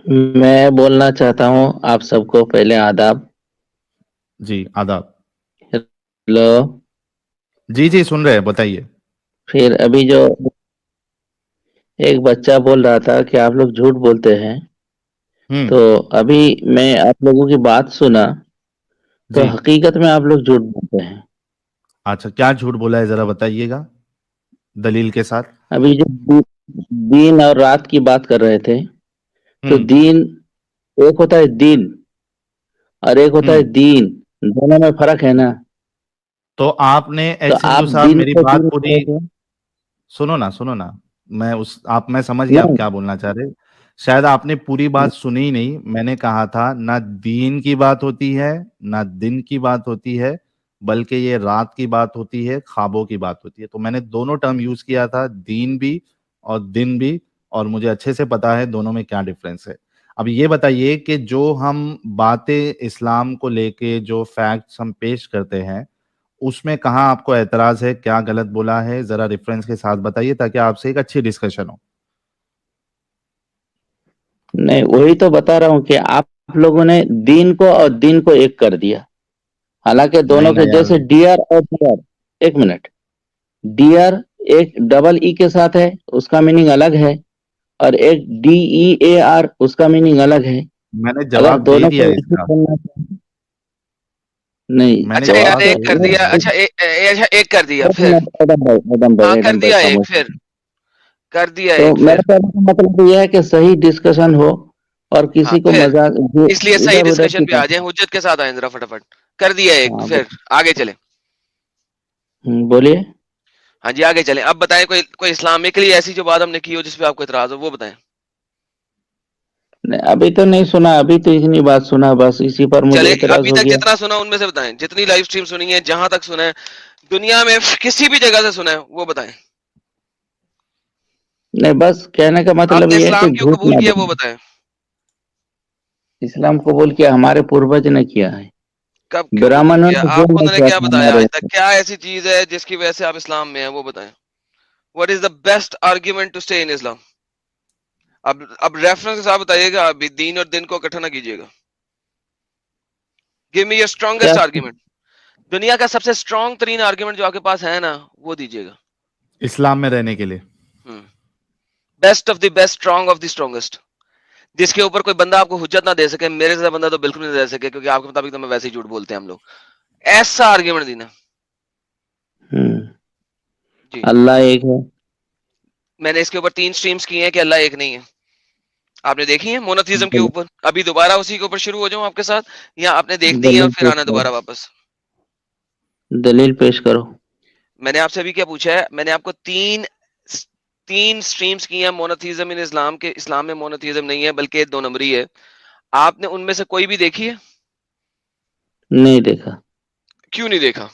میں بولنا چاہتا ہوں آپ سب کو پہلے آداب. جی آداب. ہیلو. جی سن رہے ہیں, بتائیے. پھر ابھی جو ایک بچہ بول رہا تھا کہ آپ لوگ جھوٹ بولتے ہیں, تو ابھی میں آپ لوگوں کی بات سنا تو جی حقیقت میں آپ لوگ جھوٹ بولتے ہیں. اچھا, کیا جھوٹ بولا ہے ذرا بتائیے گا دلیل کے ساتھ. ابھی جو دین اور رات کی بات کر رہے تھے, تو دین ایک ہوتا ہے دین اور ایک ہوتا ہے دین, دونوں میں فرق ہے نا. تو آپ نے تو ایکس ہندو آپ صاحب دین میری کو بات دین پوری کہتے ہیں؟ سنو نا. میں سمجھ گیا آپ نہیں کیا بولنا چاہ رہے. شاید آپ نے پوری بات سنی نہیں. میں نے کہا تھا نہ دین کی بات ہوتی ہے نہ دن کی بات ہوتی ہے, بلکہ یہ رات کی بات ہوتی ہے, خوابوں کی بات ہوتی ہے. تو میں نے دونوں ٹرم یوز کیا تھا, دین بھی اور دن بھی, اور مجھے اچھے سے پتا ہے دونوں میں کیا ڈفرنس ہے. اب یہ بتائیے کہ جو ہم باتیں اسلام کو لے کے جو فیکٹس ہم پیش کرتے ہیں, اس میں کہاں آپ کو اعتراض ہے, کیا غلط بولا ہے, ذرا ریفرنس کے ساتھ بتائیے تاکہ آپ سے ایک اچھی ڈسکشن ہو. نہیں, وہی تو بتا رہا ہوں کہ آپ لوگوں نے دین کو اور دین کو ایک کر دیا. حالانکہ نہیں دونوں نا کے یار. جیسے ڈیئر اور ڈیئر, ایک منٹ, ڈیئر ایک ڈبل ای کے ساتھ ہے, اس کا میننگ الگ ہے, اور ایک ڈی ای اے آر, اس کا میننگ الگ ہے. میں نے اگر جواب دے دونوں کو دیا اس ایک ہی کا. بولنا چاہیے. نہیں, میں نے اچھا یار جواب جواب ایک دے کر دیا. دیا, اچھا ایک کر دیا ایک پھر. منٹ, ہاں کر ایڈم بھائی دیا ایک, خاموش. پھر کر دیا تو ایک, پھر میرا کہنے کا مطلب یہ ہے کہ صحیح ڈسکشن ہو اور ہاں کسی کو پھر مزاق اس لیے صحیح ادھر ادھر ڈسکشن کی پہ آ جائیں, حجت کے ساتھ آئیں ذرا فٹافٹ. کر دیا ایک, ہاں پھر آگے چلیں. بولیے. ہاں جی آگے چلیں. اب بتائیں کوئی اسلامکلی ایسی جو بات ہم نے کی ہو جس پہ آپ کو اعتراض ہو, وہ بتائیں. نہیں, ابھی تو نہیں سنا, ابھی تو اتنی بات سنا, بس اسی پر مجھے چلیں اعتراض ابھی ہو تک گیا. جتنا سنا ان میں سے بتائیں, جتنی لائیو سٹریم سنی ہے, جہاں تک سنا ہے دنیا میں کسی بھی جگہ سے سنا ہے, وہ بتائیں. نہیں, بس کہنے کا آپ مطلب نے یہ ہے کہ اسلام کیوں جھوٹ قبول نہ کیا وہ بولیں. بتائیں. اسلام قبول کیا ہمارے پوروج نے کیا ہے. کب کیوں قبول برہمنوں کیا, نے آپ کو ظلم انہوں نے کیا کیا تھا بتایا ہمارے آج تک, اوپر. کیا ایسی چیز ہے جس کی وجہ سے آپ اسلام میں ہیں, وہ بتائیں. What is the best argument to stay in Islam. اب ریفرنس کے ساتھ بتائیے گا, ابھی دین اور دن کو اکٹھا نہ کیجیے گا. گیو می یور کیا اسٹرانگیسٹ آرگیومنٹ. دنیا کا سب سے اسٹرانگ ترین آرگیومنٹ جو آپ کے پاس ہے نا, وہ دیجیے گا. اسلام میں رہنے کے لیے best of the best, strong of the strongest, جس کے اوپر کوئی بندہ آپ کو حجت نہ دے سکے. میرے سے بندہ تو بالکل نہیں دے سکے, کیونکہ آپ کے مطابق تو میں ویسے ہی جھوٹ بولتے ہیں ہم لوگ. ایسا آرگیومنٹ دینا. جی اللہ ایک ہے. میں نے اس کے اوپر 3 سٹریمز کی ہیں کہ اللہ ایک نہیں ہے. آپ نے دیکھی ہے مونوتھیزم کے اوپر. ابھی دوبارہ اسی کے اوپر شروع ہو جاؤں آپ کے ساتھ, یا آپ نے دیکھ دی ہیں اور دلیل پھر پیش آنا کرو, دوبارہ واپس. دلیل پیش کرو. میں نے آپ سے ابھی کیا پوچھا ہے, میں نے آپ کو تین سٹریمز کی ہیں مونوتھیزم ان اسلام کے. اسلام میں مونوتھیزم نہیں ہے بلکہ 2 نمبری ہے. آپ نے ان میں سے کوئی بھی دیکھی ہے؟ نہیں دیکھا. کیوں نہیں دیکھا؟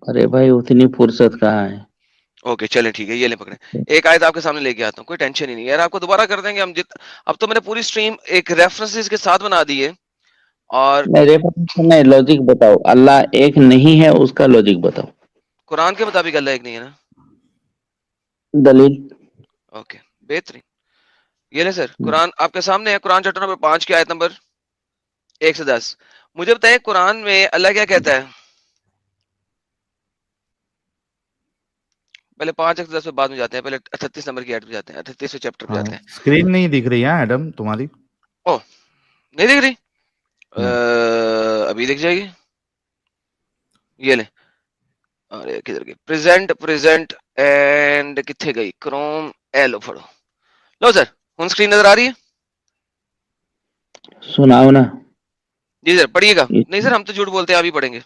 ارے بھائی اتنی فرصت کہاں ہے. اوکے چلیں ٹھیک ہے, یہ لیں پکڑیں. ایک آیت آپ کے سامنے لے کے آتا ہوں, کوئی ٹینشن ہی نہیں یار, آپ کو دوبارہ کر دیں گے ہم. اب تو میں نے پوری سٹریم ایک ریفرنسز کے ساتھ بنا دی ہے. اور نہیں, لوجک بتاؤ. اللہ ایک نہیں ہے, اس کا لوجک بتاؤ. قرآن کے مطابق اللہ ایک نہیں ہے نا. دلیل. اوکے بہترین. یہ لیں سر, قرآن آپ کے سامنے ہے. قرآن چیپٹر نمبر 5 کی آیت نمبر 1 سے 10. مجھے بتائیں قرآن میں اللہ کیا کہتا ہے؟ پہلے 5 1 10 پہ بعد میں جاتے ہیں, پہلے 38 نمبر کی آیت پہ جاتے ہیں, 38 چیپٹر پہ ہاں, جاتے ہیں. اسکرین نہیں دکھ رہی ہے ایڈم تمہاری. او نہیں دیکھ رہی, ہوں. ابھی دیکھ جائے گی. یہ لیں, ارے کدھر گئی پریزنٹ اینڈ کتنے گئی کروم. اے لو پڑھو, لو سر ہن اسکرین نظر آ رہی ہے. سناؤ نا. جی سر پڑھیے گا. نہیں سر ہم تو جھوٹ بولتے ہیں, آپ ہی پڑھیں گے.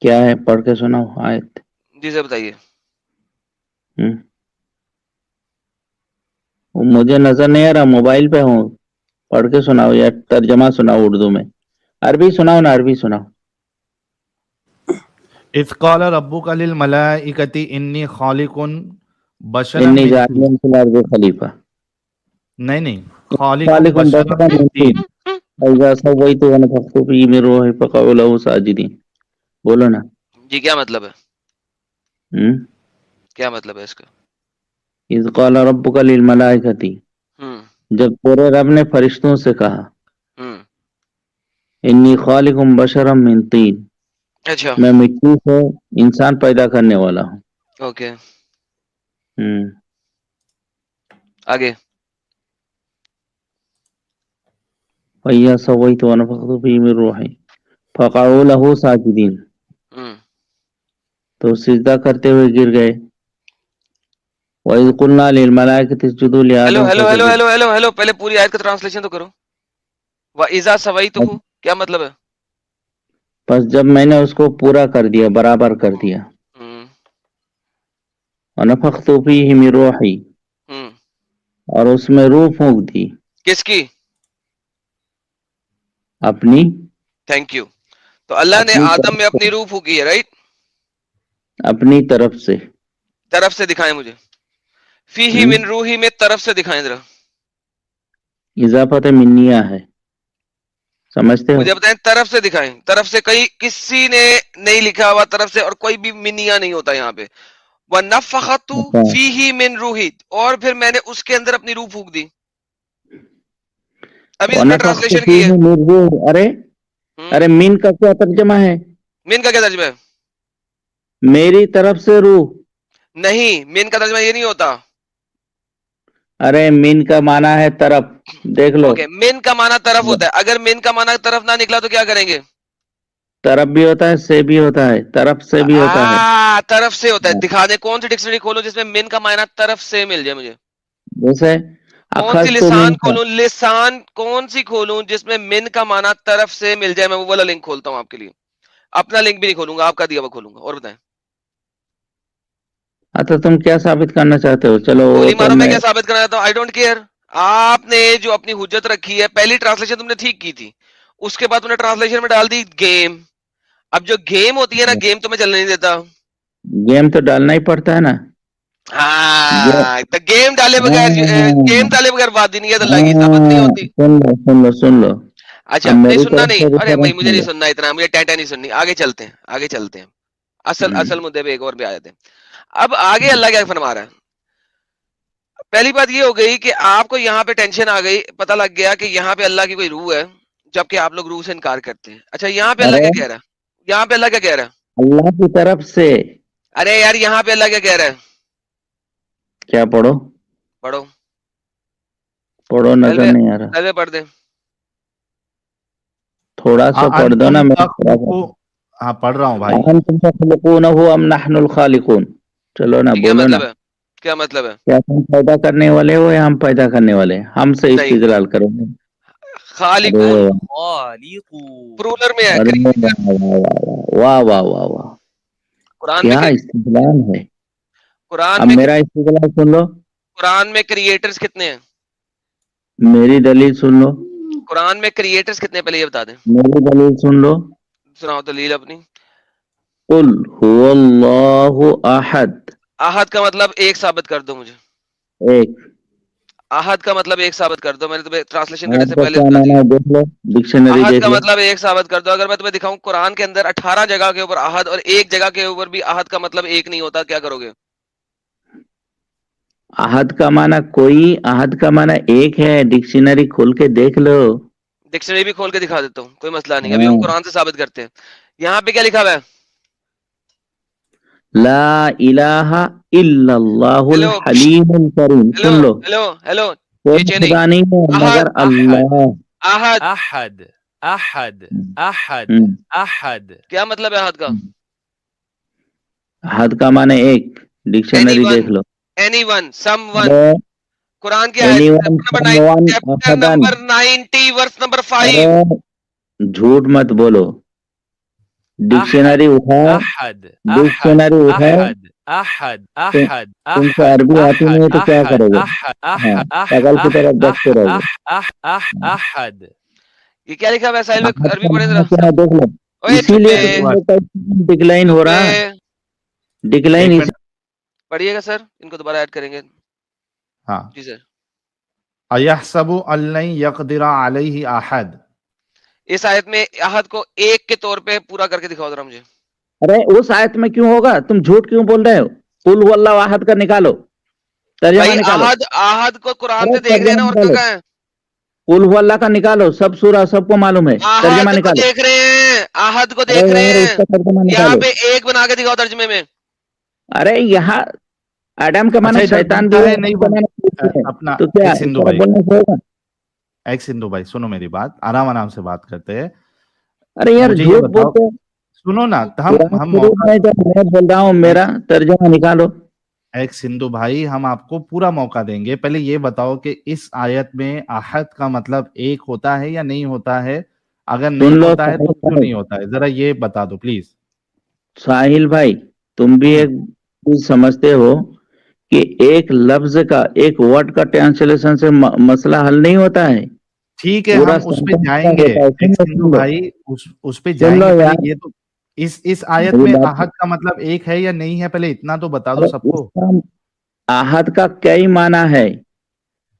کیا ہے, پڑھ کے سناؤ آیت. جی سر بتائیے. مجھے نظر نہیں آ رہا, موبائل پہ ہوں. پڑھ کے سناؤ یا ترجمہ سناؤ اردو میں. عربی سناؤ نا, عربی سناؤ. اذ قال ربک للملائکۃ انی خالق بشرا انی من جاعل طین. فی الارض خلیفہ. نہیں, خالق خالق بشرا بشرا من من طین طین. فاذا سویتہ ونفخت فیہ من روحی فقعوا لہ ساجدین. بولو نا. جی کیا مطلب ہے؟ ہم کیا مطلب ہے اس کا؟ اذ قال ربک للملائکۃ، جب تیرے رب نے فرشتوں سے کہا انی خالق بشرا من طین، اچھا میں مٹی سے انسان پیدا کرنے والا ہوں۔ اوکے ہم، آگے فَإِذَا سَوَّيْتُ وَنَفَخْتُ فِيهِ مِن رُوحِي فَقَعُوا لَهُ سَاجِدِينَ، تو سجدہ کرتے ہوئے گر گئے۔ وَإِذْ قُلْنَا لِلْمَلَائِكَةِ اسْجُدُوا ہیلو لِآدَمَ ہیلو ہیلو فَسَجَدُوا، ہیلو ہیلو ہیلو پہلے پوری آیت کا ٹرانسلیشن تو کرو۔ وَإِذَا سَوَيْتُهُ کیا مطلب ہے؟ پس جب میں نے اس کو پورا کر دیا، برابر کر دیا، ہم، وَنَفَخْتُ فِيهِ مِن رُوحِي، ہم، اور اس میں روح پھونک دی کس کی؟ اپنی تھینک یو۔ تو اللہ نے اپنی آدم طرف میں اپنی سے، روح پھونکی ہے، رائٹ؟ اپنی طرف سے۔ طرف سے دکھائیں مجھے، فیہ من روحی میں طرف سے دکھائیں ذرا، اضافت منیہ ہے، سمجھتے ہو؟ مجھے بتائیں طرف سے دکھائیں، طرف سے کہیں کسی نے نہیں لکھا ہوا طرف سے، اور کوئی بھی منیا نہیں ہوتا یہاں پہ۔ وَنَفَخَتُ اچھا، فِيهِ مِن رُوحِي، اور پھر میں نے اس کے اندر اپنی روح پھونک دی۔ ابھی تم نے وَنَفَخْتُ ٹرانسلیشن کی ہے۔ فِيهِ مِن روح، ارے ہم، ارے مین کا کیا ترجمہ ہے؟ مین کا کیا ترجمہ ہے؟ میری طرف سے روح، نہیں، مین کا ترجمہ یہ نہیں ہوتا۔ ارے مین کا معنی ہے طرف، دیکھ لو، اوکے، مین کا معنی طرف ہوتا ہے، اگر مین کا معنی طرف نہ نکلا تو کیا کریں گے؟ طرف بھی ہوتا ہے، سے بھی ہوتا ہے، طرف سے بھی ہوتا ہے۔ طرف سے ہوتا ہے، دکھا دیں کون سی ڈکشنری کھولو جس میں مین کا معنی طرف سے مل جائے مجھے، جیسے کون سی اخذت لسان منک، کھولوں، لسان کون سی کھولوں جس میں من کا معنی طرف سے مل جائے؟ میں وہ والا لنک کھولتا ہوں آپ کے لیے، اپنا لنک بھی نہیں کھولوں گا، آپ کا دیا ہوا کھولوں گا۔ اور بتائیں اچھا تم کیا ثابت کرنا چاہتے ہو؟ چلو وہ گولی تو مارو، میں میں، کیا ثابت کرنا چاہتا ہوں، آئی ڈونٹ کیئر۔ آپ نے جو اپنی حجت رکھی ہے، پہلی ٹرانسلیشن تم نے ٹھیک کی تھی، اس کے بعد تم نے ٹرانسلیشن میں ڈال دی گیم۔ اب جو گیم ہوتی ہے نا، گیم تو میں چلنے نہیں دیتا۔ گیم تو ڈالنا ہی پڑتا ہے نا۔ ہاں تو گیم ڈالے بغیر، گیم ہاں ڈالے بغیر بات ہی نہیں ہے، اللہ کی ثابت نہیں ہاں، ہوتی۔ سن لو سن لو سن لو، اچھا اب نہیں میری سننا، طرف نہیں، سے ارے بھائی ریفرنس مجھے لے نہیں لو۔ سننا اتنا، مجھے ٹیٹا نہیں سننی۔ آگے چلتے ہیں، آگے چلتے ہیں، اصل مدے پہ ایک اور بھی آ جاتے ہیں۔ اب آگے اللہ کیا فرما رہا ہے؟ پہلی بات یہ ہو گئی کہ آپ کو یہاں پہ ٹینشن آ گئی، پتہ لگ گیا کہ یہاں پہ اللہ کی کوئی روح ہے، جبکہ آپ لوگ روح سے انکار کرتے ہیں۔ اچھا یہاں پہ اللہ ارے کیا کہہ رہا ہے؟ یہاں پہ اللہ کیا کہہ رہا ہے؟ اللہ کی طرف سے، ارے یار یہاں پہ اللہ کیا کہہ رہا ہے؟ کیا پڑھو؟ پڑھو، پڑھو، نظر تلوے نہیں آ رہا، تلوے پڑھ دیں۔ تھوڑا سا پڑھ دو نا، انتم میں تھوڑا تخلقو، ہاں پڑھ رہا ہوں بھائی۔ سا، انتم تخلقونہ ام نحن الخالقون، چلو نا یہ کیا بولو نا، مطلب ہے؟ کیا مطلب ہے؟ کیا تم پیدا کرنے والے ہو یا ہم پیدا کرنے والے ہیں؟ ہم سے نہیں، استدلال کرو گے۔ ارے خالقون پرولر میں ہے، ارے کریٹر۔ واہ واہ واہ واہ، قرآن میں کیا استدلال ہے! قرآن اب میں میرا استدلال سن لو، قرآن میں کریٹرز کتنے ہیں؟ میری دلیل سن لو، قرآن میں کریٹرز کتنے ہیں؟ پہلے یہ بتا دیں، میری دلیل سن لو۔ سناؤ دلیل اپنی۔ قل هو اللہ احد، احد کا مطلب ایک ثابت کر دو مجھے، ایک۔ احد کا مطلب ایک ثابت کر دو، میں نے تمہیں ٹرانسلیشن کرنے احد سے کا پہلے کیا بتا معنی دیا۔ ہے دیکھ لو، ڈکشنری احد دیکھ کا لو۔ مطلب ایک ثابت کر دو، اگر میں تمہیں دکھاؤں قرآن کے اندر 18 جگہ کے اوپر احد اور ایک جگہ کے اوپر بھی احد کا مطلب ایک نہیں ہوتا، کیا کرو گے؟ احد کا معنی کوئی، احد کا معنی ایک ہے، ڈکشنری کھول کے دیکھ لو۔ ڈکشنری بھی کھول کے دکھا دیتا ہوں، کوئی مسئلہ نہیں، ابھی ہاں، ہم قرآن سے ثابت کرتے ہیں۔ یہاں پہ کیا لکھا ہوا ہے؟ لا الہ الا اللہ ہیلو الحلیم الکریم، ہیلو سن لو، ہیلو ہیلو، کوئی نیچے نہیں، خدا نہیں ہے احد مگر احد اللہ۔ احد احد احد احد ہم، احد کیا مطلب ہے احد کا؟ احد کا معنی ایک، اینی ڈکشنری ون، دیکھ لو۔ Anyone, someone. ارے قرآن کی آیت anyone, chapter someone, احدن، نمبر 90 ورس نمبر 5۔ ارے جھوٹ مت بولو، احد ڈکشنری اٹھاؤ، احد احد ڈکشنری اٹھاؤ۔ احد احد تم احد تم کو احد عربی آتی احد نہیں ہے تو کیا احد کرو گے؟ احد ہاں، احد پاگل کی طرح احد دیکھتے رہو گے۔ احد۔ یہ کیا لکھا ہوا ہے ساحل بھائی؟ احد عربی کا پڑھیں ذرا۔ معنی کیا ہے دیکھ لو، اوے اسی لیے چپے تو تم لوگ کا ڈکلائن ہو چپے، رہا، ڈکلائن ایک اس۔ منٹ، پڑھیے گا سر، ان کو دوبارہ ایڈ کریں گے۔ ہاں۔ جی سر۔ ایحسب ان لن یقدر علیہ احد، اس آیت میں احد کو ایک کے طور پہ پورا کر کے دکھاؤ ذرا مجھے۔ ارے اس آیت میں کیوں ہوگا؟ تم جھوٹ کیوں بول رہے ہو؟ قل هو اللہ احد کا نکالو، ترجمہ بھائی نکالو. احد احد کو قرآن ارے سے دیکھ رہے ہیں نا، ترجمہ اور نکالو. کہاں ہے؟ قل هو اللہ کا نکالو، سب سورہ سب کو معلوم ہے. ترجمہ احد کو نکالو. دیکھ رہے ہیں، احد کو ارے دیکھ رہے یار اس ہیں، کا ترجمہ یہاں نکالو. پہ ایک بنا کے دکھاؤ ترجمے میں. ارے یہاں ایڈم کا اچھا معنی ادھر شیطان بھی بنتا ہے، ہے نہیں ایڈم کا بن معنی کرسی ہے. اپنا تو کیا ایک اس سندھو طرح بھائی، بولنے سے ہوگا؟ ایک سندھو بھائی سنو میری بات، آرام آرام سے بات کرتے ہیں. ارے یار مجھے یہ جھوٹ بتاؤ، بولتے ہیں. سنو نا، قرآن ہم شریف موقع، میں جو میں بول رہا ہوں ایک میرا ترجمہ نکالو. ایک سندھو بھائی ہم آپ کو پورا موقع دیں گے. پہلے یہ بتاؤ کہ اس آیت میں احد کا مطلب ایک ہوتا ہے یا نہیں ہوتا ہے؟ اگر نہیں سن لو ہوتا ہے ساحل تو کیوں بھائی، نہیں ہوتا ہے؟ ذرا یہ بتا دو پلیز. ساحل بھائی تم بھی ایک چیز سمجھتے ہو کہ ایک لفظ کا، ایک ورڈ کا ٹرانسلیشن سے مسئلہ حل نہیں ہوتا ہے. ٹھیک ہے پورا ہم اس پہ سینٹینس کا جائیں گے. ہوتا ہے. ایک سن لو سندھو سن لو بھائی اس پہ سن جائیں لو گے. پہلے یار یہ تو اس آیت میری میں بات. احد کا مطلب ایک ہے یا نہیں ہے، پہلے اتنا تو بتا دو ارے سب اس کو. کا آحد کا کئی معنی ہے.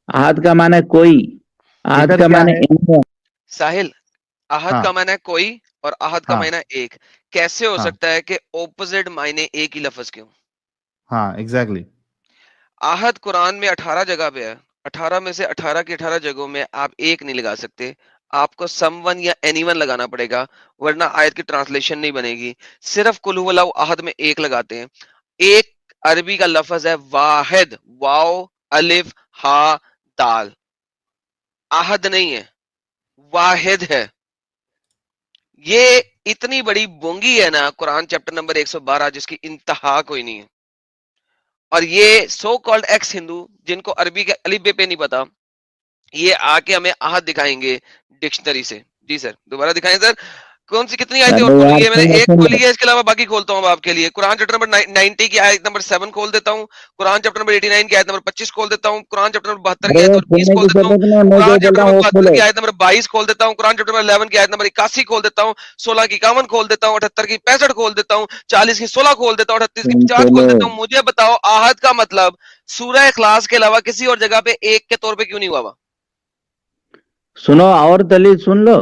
آحد کا معنی کوئی، آحد ادھر کا کیا معنی ہے؟ ساحل، احد ہاں کا معنی ہے کوئی اور احد کا ہاں معنی ایک. کیسے ہو ہاں سکتا ہے کہ اوپوزٹ معنی ایک ہی لفظ کیوں؟ ہاں ایگزیکٹلی. آہد قرآن میں 18 جگہ پہ ہے، 18 میں سے 18 کی 18 جگہوں میں آپ ایک نہیں لگا سکتے، آپ کو سم ون یا اینی ون لگانا پڑے گا، ورنہ آیت کی ٹرانسلیشن نہیں بنے گی. صرف قل هو اللہ احد میں ایک لگاتے ہیں. ایک عربی کا لفظ ہے واحد، واو الف ہا دال. احد نہیں ہے، واحد ہے. یہ اتنی بڑی بونگی ہے نا قرآن چیپٹر نمبر 112 جس کی انتہا کوئی نہیں ہے. اور یہ سو کالڈ ایکس ہندو جن کو عربی کے الف بے پہ نہیں پتا، یہ آ کے ہمیں احد دکھائیں گے ڈکشنری سے. جی سر دوبارہ دکھائیں سر. کون سی کتنی آیتیں اور ارے کھولی یار ہے؟ میں نے سن لو ایک سن لو. کھولی ہے، اس کے علاوہ باقی کھولتا ہوں آپ کے لیے. قرآن چیپٹر نمبر 90 کی آیت نمبر 7 کھول دیتا ہوں. قرآن چیپٹر نمبر 89 کی آیت نمبر 25 کھول دیتا ہوں. قرآن چیپٹر نمبر 72 کی ارے آیت نمبر 20 سننے کھول کی دیتا ہوں. ضرورت نہیں ہے، میں جو قرآن بول چیپٹر رہا ہوں نمبر وہ 72 کھولو. کی آیت نمبر 22 کھول دیتا ہوں. قرآن چیپٹر نمبر 11 کی آیت نمبر 81 کھول دیتا ہوں. 16 کی 51 کھول دیتا ہوں. 78 کی 65 کھول دیتا ہوں. 40 کی 16 کھول دیتا ہوں. 38 کی 50 کھول چلو دیتا ہوں. مجھے بتاؤ آہد کا مطلب سورہ اخلاص کے علاوہ کسی اور جگہ پہ ایک کے طور پہ کیوں نہیں ہوا ہوا؟ سنو اور دلیل سن لو.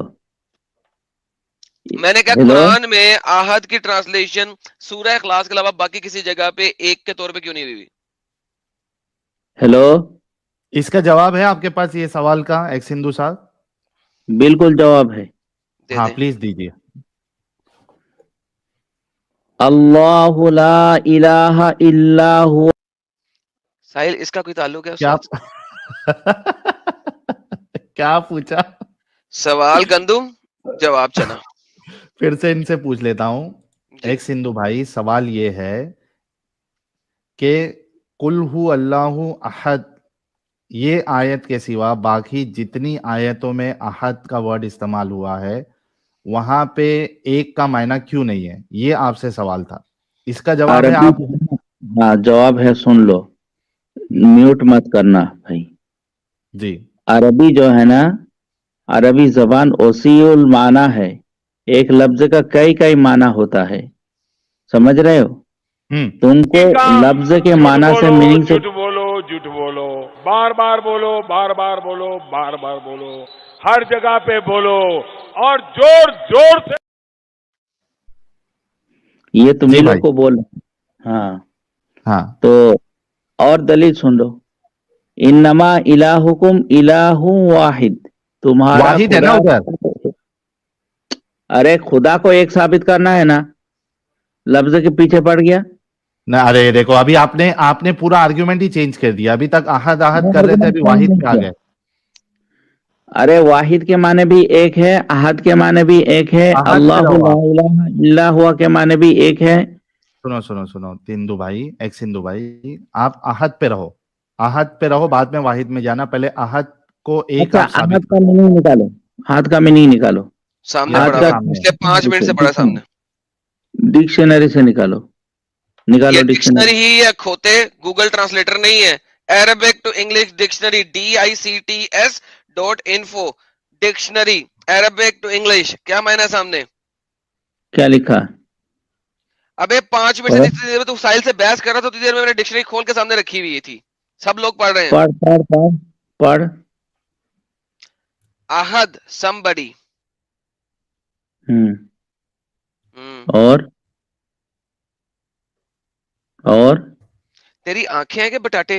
میں نے کہا ہیلو قرآن میں آہد کی ٹرانسلیشن سورہ اخلاص کے علاوہ باقی کسی جگہ پہ ایک کے طور پہ کیوں نہیں ہوئی؟ ہیلو اس کا جواب ہے آپ کے پاس یہ سوال کا ایک سندھو صاحب؟ بالکل جواب ہے. دے ہاں دیں. پلیز دیجیے. اللہ لا الہ الا ہوا. ساحل اس کا کوئی تعلق ہے کیا استاد؟ کیا پوچھا؟ سوال گندم جواب چنا. پھر سے ان سے پوچھ لیتا ہوں. جی ایک سندھو بھائی سوال یہ ہے کہ قل ہو اللہ احد، یہ آیت کے سوا باقی جتنی آیتوں میں احد کا ورڈ استعمال ہوا ہے وہاں پہ ایک کا معنی کیوں نہیں ہے؟ یہ آپ سے سوال تھا. اس کا جواب ہے عربی آپ. ہاں جواب ہے، سن لو. میوٹ مت کرنا بھائی. جی عربی جو ہے نا، عربی زبان وسیع المعنی ہے. ایک لفظ کا کئی کئی معنی ہوتا ہے، سمجھ رہے ہو؟ ہوں تم کو لفظ کے جھوٹ معنی سے، بولو میننگ سے جھوٹ بولو جھوٹ بولو، بار بار بولو بار بار بولو بار بار بولو، ہر جگہ پہ بولو اور زور زور سے. یہ تمہیں جی لوگ بھائی. کو بول. ہاں ہاں تو اور دلیل سن لو. انما الہکم الہ واحد، تمہارا واحد ہے نا خدا. ادھر؟ ارے خدا کو ایک ثابت کرنا ہے نا، لفظ کے پیچھے پڑ گیا. نہ ارے دیکھو ابھی آپ نے پورا آرگیومنٹ ہی چینج کر دیا. ابھی تک احد احد میں کر رہے تھے، argument ابھی change واحد نہیں پہ آ کیا. گئے. ارے واحد کے معنی بھی ایک ہے، احد کے معنی بھی ایک ہے، احد پہ اللہ رہو لا آپ. الہ الا ہوا کے معنی بھی ایک ہے. سنو سنو سنو تندو بھائی، ایک سندھو بھائی، آپ احد پہ رہو. احد پہ رہو، بعد میں واحد میں جانا. پہلے احد کو ایک اچھا آپ ثابت احد کا کرو. میننگ نکالو، احد کا میننگ نکالو. سامنے یہ احد پڑا رکھو کا ہوا ہے، سامنے. پچھلے 5 منٹ سے پڑا سامنے. ڈکشنری سے نکالو، یہ نکالو ڈکشنری. ڈکشنری ہی ہے کھوتے، گوگل ٹرانسلیٹر نہیں ہے. Arabic to English dictionary DICTS.info dictionary Arabic to English. کیا معنی ہے سامنے؟ کیا لکھا؟ ابے 5 منٹ سے اور جتنی دیر میں تو ساحل سے بحث کر رہا تھا اتنی دیر میں نے ڈکشنری کھول کے سامنے رکھی ہوئی تھی، سب لوگ پڑھ رہے ہیں. پڑھ پڑھ پڑھ پڑھ. احد somebody. ہوں اور تیری آنکھیں ہیں کہ بٹاٹے؟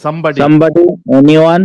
somebody somebody, anyone,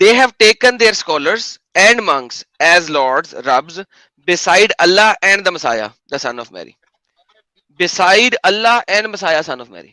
They have taken their scholars and monks as lords, Rabs, beside Allah and the Messiah, the son of Mary. Beside Allah and Messiah, son of Mary.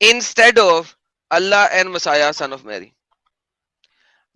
instead of Allah and Messiah, son of Mary.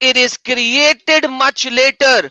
It is created much later.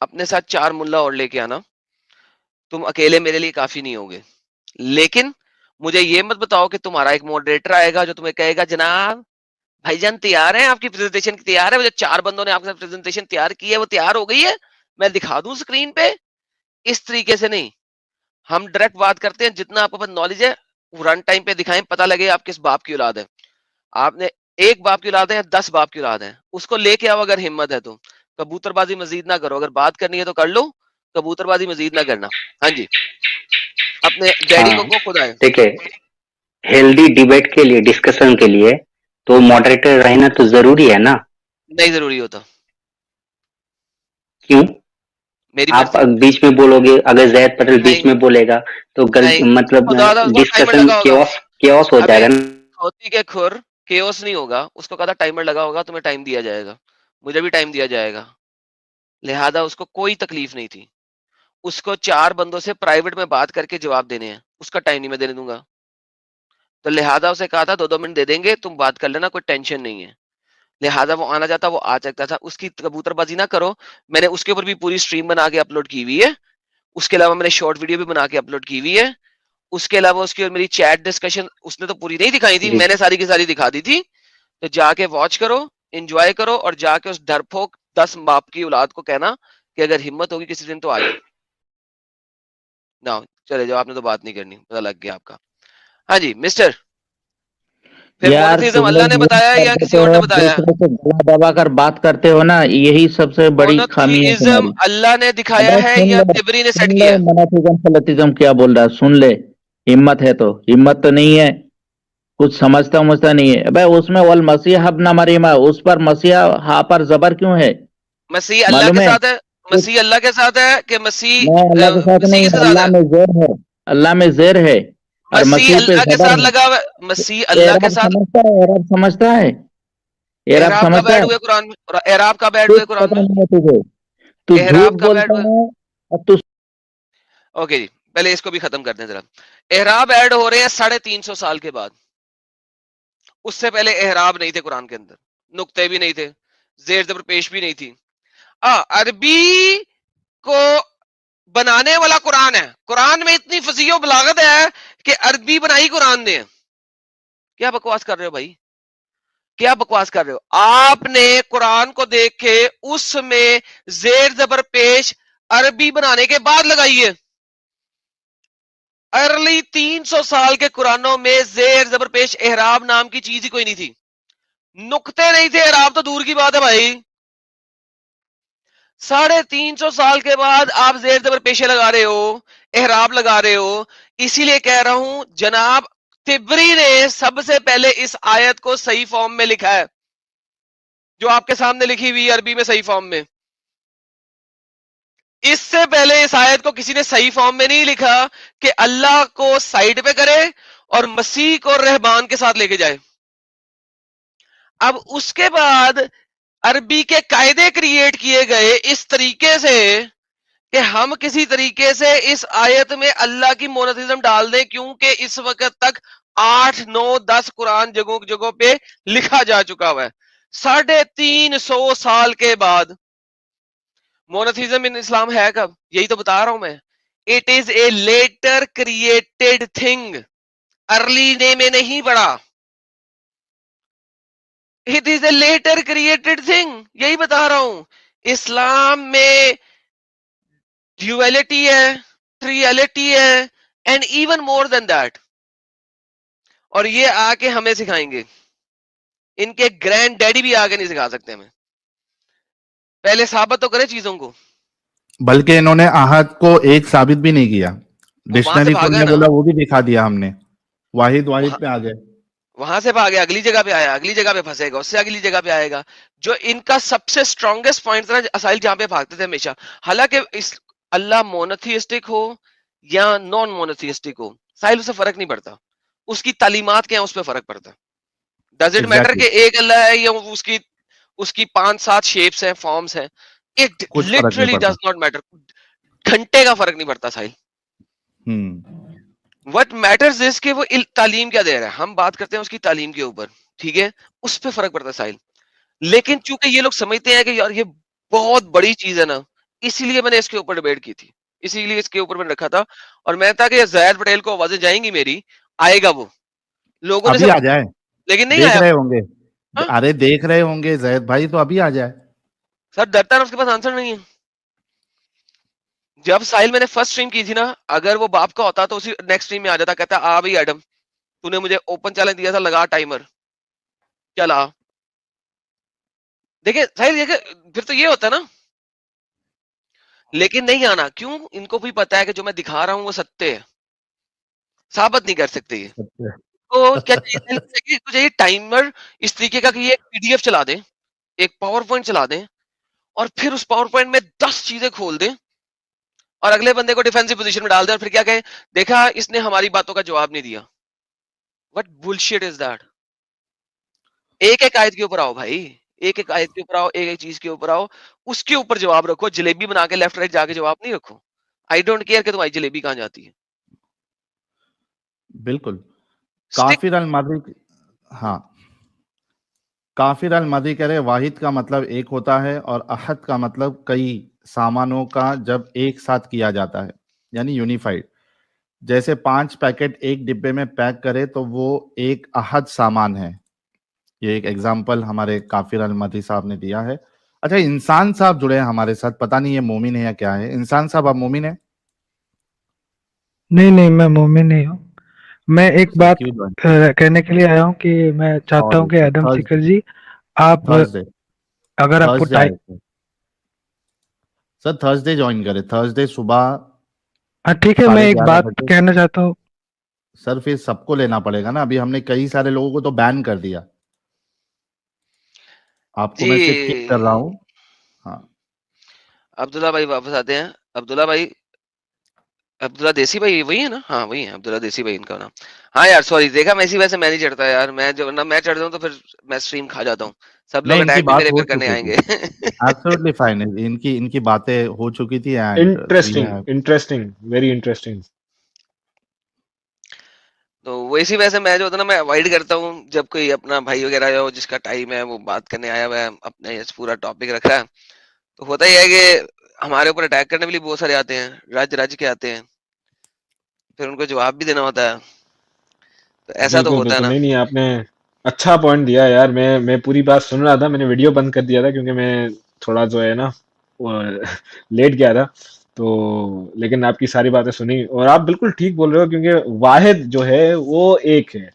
اپنے ساتھ 4 ملا اور لے کے آنا, تم اکیلے میرے لیے کافی نہیں ہوگے. لیکن مجھے یہ مت بتاؤ کہ تمہارا ایک ماڈریٹر آئے گا جو تمہیں کہے گا جناب بھائی جان تیار ہیں, آپ کی پریزنٹیشن تیار ہے, وہ جو 4 بندوں نے آپ کے پریزنٹیشن تیار کی ہے وہ تیار ہو گئی ہے, میں دکھا دوں اسکرین پہ. اس طریقے سے نہیں, ہم ڈائریکٹ بات کرتے ہیں, جتنا آپ کو پاس نالج ہے رن ٹائم پہ دکھائیں, پتہ لگے آپ کس باپ کی اولاد ہے. آپ نے ایک باپ کی اولاد ہے یا 10 باپ کی اولاد ہے, اس کو لے کے آؤ اگر ہمت ہے تو. کبوتر بازی مزید نہ کرو, اگر بات کرنی ہے تو کر لو, کبوتر بازی مزید نہ کرنا. ہاں جی, اپنے ڈیڈی ہاں کو کو خدا ہے. دیکھیے, ہیلدی ڈیبیٹ کے لیے, ڈسکشن کے لیے تو ماڈریٹر رہنا تو ضروری ہے نا. نہیں ضروری ہوتا, کیوں؟ میری آپ مرضی. بیچ میں بولو گے, اگر زید پٹیل بیچ نہیں میں بولے گا تو نہیں, مطلب خدا دا اس کو ٹائمر ڈسکشن لگا ہوگا. کیوس ہو جائے ابے گا نا. کھوتی کے کھر کیوس نہیں ہوگا, اس کو کہا ٹائمر لگا ہوگا, تمہیں ٹائم دیا جائے گا, مجھے بھی ٹائم دیا جائے گا. لہذا اس کو کوئی تکلیف نہیں تھی, اس کو 4 بندوں سے پرائیویٹ میں بات کر کے جواب دینے ہیں, اس کا ٹائم نہیں میں دینے دوں گا. تو لہذا اسے کہا تھا 2 منٹ دے دیں گے, تم بات کر لینا, کوئی ٹینشن نہیں ہے. لہذا وہ آنا چاہتا وہ آ سکتا تھا. اس کی کبوتر بازی نہ کرو, میں نے اس کے اوپر بھی پوری اسٹریم بنا کے اپلوڈ کی ہوئی ہے, اس کے علاوہ میں نے شارٹ ویڈیو بھی بنا کے اپلوڈ کی ہوئی ہے. اس کے علاوہ اس کی اور میری چیٹ ڈسکشن اس نے تو پوری نہیں دکھائی تھی, جی میں نے ساری کی ساری دکھا دی تھی. تو جا کے واچ کرو, انجوائے کرو, اور جا کے اس ڈرپھوک 10 باپ کی اولاد کو کہنا کہ اگر ہمت ہوگی کسی دن تو آ جائے. نہ چلے جاؤ, آپ نے تو بات نہیں کرنی, پتہ لگ گیا آپ کا. ہاں جی مسٹر, پھر یار مونوتھیزم تم اللہ لوگ نے یہ بتایا یا کر کسی دیتے اور ہو, نے بتایا؟ دوسرے کو گلا دبا کر بات کرتے ہو نا, یہی سب سے بڑی خامی ہے مونوتھیزم تمہاری. اللہ نے دکھایا ابے ہے سن یا لے, تبری نے سن سیٹ لے کیا ہے؟ منافقم فلتزم کیا بول رہا ہے, سن لے. ہمت ہے تو, ہمت تو نہیں ہے, کچھ سمجھتا نہیں ہے. ابے اس میں والمسیح ابن مریم, اس پر مسیح ہا پر زبر کیوں ہے, مسیح اللہ معلوم کے ہے؟ ساتھ ہے, مسیح اللہ کے ساتھ ہے کہ میں اللہ کے ساتھ مسیح نہیں, کس کے ساتھ اللہ ہے؟ میں زیر ہے, اللہ میں زیر ہے, اور مسیح مسیح پہ اللہ کے زبر ساتھ ہے. لگا ہوا ہے, مسیح اللہ کے اعراب ساتھ. سمجھتا ہے, اعراب سمجھتا ہے, اعراب احراب کا سمجھتا بیڈ ہے. ہوئے قرآن میں, اور احراب کا بیڈ ہوئے کچھ قرآن پتہ میں, نہیں ہے تجھے, تو احراب جھوٹ کا بیڈ بولتا ہوئے. ہے. اب تو اوکے جی, پہلے اس کو بھی ختم کر دیں ذرا. احراب ایڈ ہو رہے ہیں 350 سال کے بعد, اس سے پہلے احراب نہیں تھے قرآن کے اندر, نقطے بھی نہیں تھے, زیر زبر پیش بھی نہیں تھی. عربی کو بنانے والا قرآن ہے, قرآن میں اتنی فصیح و بلاغت ہے کہ عربی بنائی قرآن نے. کیا بکواس کر رہے ہو بھائی, کیا بکواس کر رہے ہو؟ آپ نے قرآن کو دیکھ کے اس میں زیر زبر پیش عربی بنانے کے بعد لگائی ہے. ارلی 300 سال کے قرآنوں میں زیر زبر پیش احراب نام کی چیز ہی کوئی نہیں تھی, نقطے نہیں تھے, احراب تو دور کی بات ہے بھائی. 350 سال کے بعد آپ زیر زبر پیشے لگا رہے ہو, احراب لگا رہے ہو. اسی لیے کہہ رہا ہوں جناب تبری نے سب سے پہلے اس آیت کو صحیح فارم میں لکھا ہے, جو آپ کے سامنے لکھی ہوئی عربی میں صحیح فارم میں. اس سے پہلے اس آیت کو کسی نے صحیح فارم میں نہیں لکھا کہ اللہ کو سائیڈ پہ کرے اور مسیح کو رہبان کے ساتھ لے کے جائے. اب اس کے بعد عربی کے قاعدے کریٹ کیے گئے اس طریقے سے کہ ہم کسی طریقے سے اس آیت میں اللہ کی مونوتھیزم ڈال دیں, کیونکہ اس وقت تک 8 9 10 قرآن جگہوں پہ لکھا جا چکا ہوا ہے. 350 سال کے بعد مونوتھیزم ان اسلام ہے کب؟ یہی تو بتا رہا ہوں میں. It is a later created thing, early نے میں نہیں پڑھا. It is a later created thing, یہی بتا رہا ہوں. اسلام میں ڈیویلٹی ہے, ٹریلٹی ہے, and even more than that. اور یہ آ کے ہمیں سکھائیں گے, ان کے گرینڈ ڈیڈی بھی آگے نہیں سکھا سکتے ہمیں. پہلے ثابت تو کرے چیزوں کو. بلکہ انہوں نے احد کو ایک ثابت بھی نہیں کیا, وہ وہاں سے ڈکشنری بھاگا نے نا, بولا وہ بھی دکھا دیا ہم نے, واحد پہ آ گئے. وہاں سے بھاگے, اگلی جگہ پہ آیا, اگلی جگہ پہ پھنسے گا, اس سے اگلی جگہ پہ آئے گا. جو ان کا سب سے اسٹرانگیسٹ پوائنٹ تھا اسائل جہاں پہ بھاگتے تھے ہمیشہ, حالانکہ اللہ مونوتھیسٹک ہو یا نان مونوتھیسٹک ہو, سائل اسے فرق نہیں پڑتا, اس کی تعلیمات کیا ہیں اس پہ فرق پڑتا. ڈز اٹ میٹر کہ ایک اللہ ہے یا اس کی 5-7 شیپس ہیں, فارمز ہیں؟ اٹ کچھ فرق نہیں لٹرلی پڑتا. ڈز ناٹ میٹر, گھنٹے کا فرق نہیں پڑتا سائل. وٹ میٹرز از کہ وہ تعلیم کیا دے رہا ہے, ہم بات کرتے ہیں اس کی تعلیم کے اوپر, ٹھیک ہے, اس پہ فرق پڑتا ہے سائل. لیکن چونکہ یہ لوگ سمجھتے ہیں کہ یار یہ بہت بڑی چیز ہے نا, اسی لیے میں نے اس کے اوپر ڈیبیٹ کی تھی, اسی لیے اس کے اوپر میں نے رکھا تھا, اور میں تھا کہ زید پٹیل کو آوازیں جائیں گی میری, آئے گا وہ, لوگوں نے ابھی آ جائے, لیکن نہیں دیکھ آیا. رہے ہوں گے, ہاں؟ ارے دیکھ رہے ہوں گے زید بھائی, تو ابھی آ جائے. سر ڈرتا ہے, اس کے پاس آنسر نہیں ہے. جب ساحل میں نے فرسٹ اسٹریم کی تھی نا, اگر وہ باپ کا ہوتا تو اسی نیکسٹ اسٹریم میں آ جاتا, کہتا آ بھائی ایڈم, تو نے مجھے اوپن چیلنج دیا تھا, لگا ٹائمر, چلا. دیکھیں ساحل, دیکھیں پھر تو یہ ہوتا ہے نا, لیکن نہیں آنا کیوں, ان کو بھی پتا ہے کہ جو میں دکھا رہا ہوں وہ ستے ہے, ثابت نہیں کر سکتے یہ. تو کیا چاہیے ٹائمر اس طریقے کا کہ یہ ایک پی ڈی ایف چلا دیں, ایک پاور پوائنٹ چلا دیں, اور پھر اس پاور پوائنٹ میں 10 چیزیں کھول دیں, اور اگلے بندے کو ڈیفینسو پوزیشن میں ڈال دیں, اور پھر کیا کہیں, دیکھا اس نے ہماری باتوں کا جواب نہیں دیا. What bullshit is that. ایک ایک آیت کے اوپر آؤ بھائی, ایک ایک آیت کے اوپر آؤ, ایک ایک چیز کے اوپر آؤ, اس کے اوپر جواب رکھو. جلیبی بنا کے لیفٹ رائٹ جا کے جواب نہیں رکھو. آئی ڈونٹ کیئر کہ تمہاری جلیبی کہاں جاتی ہے. بالکل. کافر المدی, ہاں, کافر المدی کہہ رہے واحد کا مطلب ایک ہوتا ہے, اور احد کا مطلب کئی سامانوں کا جب ایک ساتھ کیا جاتا ہے, یعنی یونیفائڈ. جیسے 5 پیکٹ ایک ڈبے میں پیک کرے تو وہ ایک احد سامان ہے. یہ ایک ایگزامپل ہمارے کافر المدی صاحب نے دیا ہے. اچھا, انسان صاحب جڑے ہیں ہمارے ساتھ, پتہ نہیں یہ مومن ہے یا کیا ہے. انسان صاحب آپ مومن ہیں؟ نہیں میں مومن نہیں ہوں. میں ایک بات کہنے کے لیے آیا ہوں کہ میں چاہتا ہوں کہ ایڈم سیکر جی آپ اگر آپ کو ٹائم, سر تھرسڈے جوائن کرے, تھرسڈے صبح. ہاں ٹھیک ہے, میں ایک بات کہنا چاہتا ہوں. سر پھر سب کو لینا پڑے گا نا, ابھی ہم نے کئی سارے لوگوں کو تو بین کر دیا. آپ کو میں صرف کک کر رہا ہوں. ہاں عبداللہ بھائی واپس آتے ہیں. عبداللہ بھائی, عبداللہ دیسی بھائی وہی ہے نا, ہاں وہی ہے عبداللہ دیسی بھائی ان کا نام. ہاں یار سوری, دیکھا میں اسی وجہ سے میں نہیں چڑھتا یار, میں جو میں چڑھ جاؤں تو پھر میں اسٹریم کھا جاتا ہوں. سب لوگ اٹیک بھی میرے پہ کرنے آئیں گے. ایبسولوٹلی فائن, ان کی باتیں ہو چکی تھی. Interesting very interesting. تو وہ اسی وجہ سے میں جو ہوتا نا, میں اوائڈ کرتا ہوں جب کوئی اپنا بھائی وغیرہ ہو جس کا ٹائم ہے, وہ بات کرنے آیا ہوا ہے, اپنے پورا ٹاپک رکھ رہا ہے, تو ہوتا ہی ہے کہ ہمارے اوپر اٹیک کرنے بھی بہت سارے آتے ہیں, رج کے آتے ہیں, پھر ان کو جواب بھی دینا ہوتا ہے. تو ایسا تو ہوتا ہے نا. نہیں, آپ نے اچھا پوائنٹ دیا یار. میں پوری بات سن رہا تھا, میں نے ویڈیو بند کر دیا تھا کیونکہ میں تھوڑا جو ہے نا لیٹ گیا تھا, تو لیکن آپ کی ساری باتیں سنی, اور آپ بالکل ٹھیک بول رہے ہو, کیونکہ واحد جو ہے وہ ایک ہے,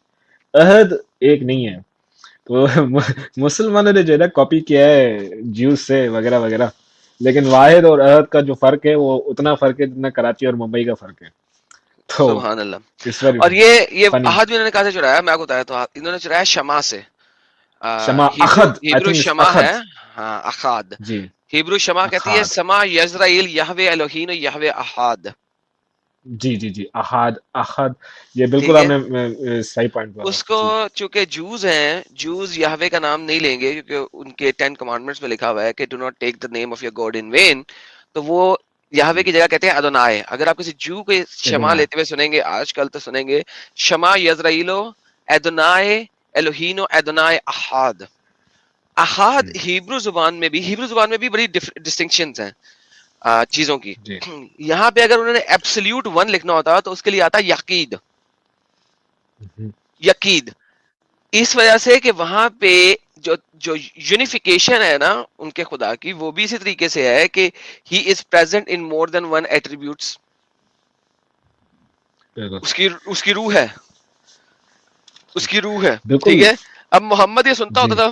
احد ایک نہیں ہے. تو مسلمانوں نے جو ہے نا کاپی کیا ہے جیوز سے وغیرہ وغیرہ, لیکن واحد اور احد کا جو فرق ہے وہ اتنا فرق ہے جتنا کراچی اور ممبئی کا فرق ہے. سبحان اللہ. اور یہ احد بھی انہوں نے کہاں سے چڑھایا, میں آپ کو بتایا تو انہوں نے چڑھایا شما سے. ہیبرو شما ہے, ہاں اخاد. ہیبرو شما کہتی ہے سما یزرائیل یہوے الوہین یہوے احاد. جی احد, یہ بالکل آپ نے صحیح پوائنٹ بولا. اس کو چونکہ جوز ہیں, جوز یہوے کا نام نہیں لیں گے کیونکہ ان کے 10 کمانڈمنٹس میں لکھا ہوا ہے کہ do not take the name of your God in when, تو وہ یہوے کی جگہ کہتے ہیں ادونائے. اگر آپ کسی جو کے شما لیتے ہوئے سنیں گے, آج کل تو سنیں گے شما یزرائیلو ادونائے الوہینو ادونائے احاد. احاد ہیبرو زبان میں بھی بڑی ڈسٹنکشنز ہیں چیزوں کی. یہاں پہ اگر انہوں نے ایبسلیوٹ 1 لکھنا ہوتا تو اس کے لیے آتا یقید. یقید اس وجہ سے کہ وہاں پہ جو یونیفیکیشن ہے نا ان کے خدا کی, وہ بھی اسی طریقے سے ہے کہ ہی is present in more then 1 attributes. اس کی روح ہے, اس کی روح ہے, ٹھیک ہے. اب محمد یہ سنتا ہوتا تھا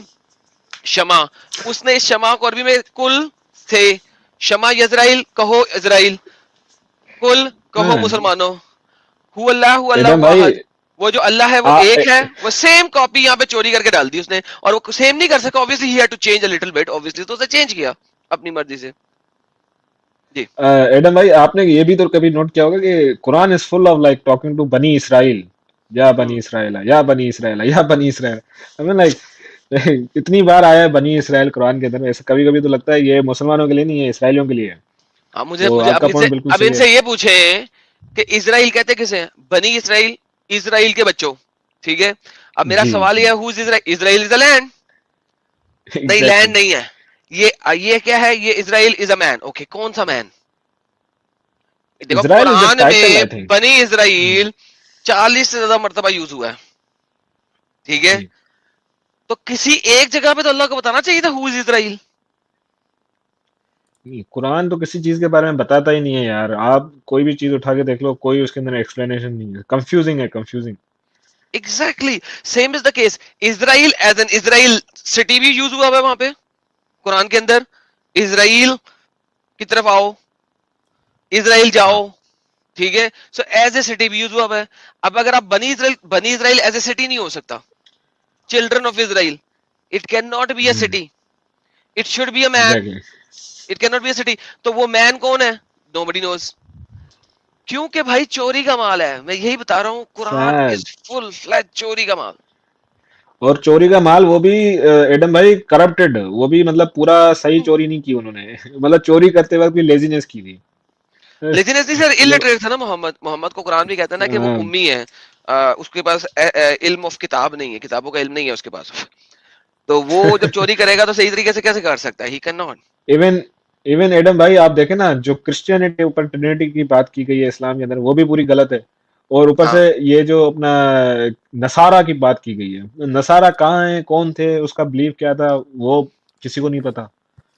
شما, اس نے اس شما کو عربی میں کل تھے, شما یزرائیل کہو اسرائیل, کل کہو مسلمانوں, ہو اللہ واحد, وہ جو اللہ ہے وہ ایک ہے. وہ سیم کاپی یہاں پہ چوری کر کے ڈال دی اس نے, اور وہ سیم نہیں کر سکا obviously he had to change a little bit obviously, تو اسے چینج کیا اپنی مرضی سے. جی ایڈم بھائی, آپ نے یہ بھی تو کبھی نوٹ کیا ہوگا کہ قرآن is full of like talking to بنی اسرائیل, یا بنی اسرائیل یا بنی اسرائیل یا بنی اسرائیل. I mean like اتنی بار آیا ہے بنی اسرائیل قرآن کے اندر, ایسا کبھی کبھی تو لگتا ہے یہ مسلمانوں کے لیے نہیں ہے, اسرائیلیوں کے لیے ہے. ہاں مجھے اب ان سے یہ پوچھیں کہ اسرائیل کہتے کسے ہیں, بنی اسرائیل, اسرائیل کے بچوں, ٹھیک ہے. اب میرا سوال یہ ہے, ہو is Israel? Israel is a land, نہیں لینڈ نہیں ہے. یہ کیا ہے, یہ اسرائیل از اے مین. اوکے, کون سا مین؟ دیکھو اسرائیل از قرآن ٹائٹل میں آئی تھنک. بنی اسرائیل 40 سے زیادہ مرتبہ یوز ہوا ہے, ٹھیک ہے, تو کسی ایک جگہ پہ تو اللہ کو بتانا چاہیے تھا ہو از اسرائیل. قرآن تو کسی چیز کے بارے میں بتاتا ہی نہیں ہے یار. آپ کوئی بھی چیز اٹھا کے دیکھ لو, کوئی اس کے اندر ایکسپلینیشن نہیں ہے. کنفیوزنگ ہے, confusing. Exactly same is the case. Israel as an Israel city بھی یوز ہوا ہے وہاں پہ قرآن کے اندر. اسرائیل کی طرف آؤ, اسرائیل جاؤ, ٹھیک ہے. سو ایز اے سٹی بھی یوز ہوا ہے. اب اگر آپ بنی اسرائیل ایز اے سٹی نہیں ہو سکتا. Children of Israel, it can not be a city, it should be a man, it can not be a city. تو وہ مین کون ہے؟ Nobody knows. کیونکہ بھائی چوری کا مال ہے, میں یہی بتا رہا ہوں, قرآن از فل فلیج چوری کا مال. اور چوری کا مال وہ بھی ایڈم بھائی کرپٹڈ, وہ بھی مطلب پورا صحیح چوری نہیں کی انہوں نے. مطلب چوری کرتے وقت بھی لیزینس کی تھی. لیکن ایسی سر الٹریٹ تھا نا محمد کو قرآن بھی کہتا ہے نا کہ وہ امی ہے, اس کے پاس علم آف کتاب نہیں ہے, کتابوں کا علم نہیں ہے اس کے پاس. تو وہ جب چوری کرے گا تو صحیح طریقے سے کیسے کر سکتا ہے؟ He can not. Even Adam بھائی آپ دیکھیں نا, جو کرسچینٹی اوپر ٹرینیٹی کی بات کی گئی ہے اسلام کے اندر, وہ بھی پوری غلط ہے. اور اوپر سے یہ جو اپنا نصارہ کی بات کی گئی ہے, نصارہ کہاں ہیں, کون تھے, اس کا بلیف کیا تھا, وہ کسی کو نہیں پتا.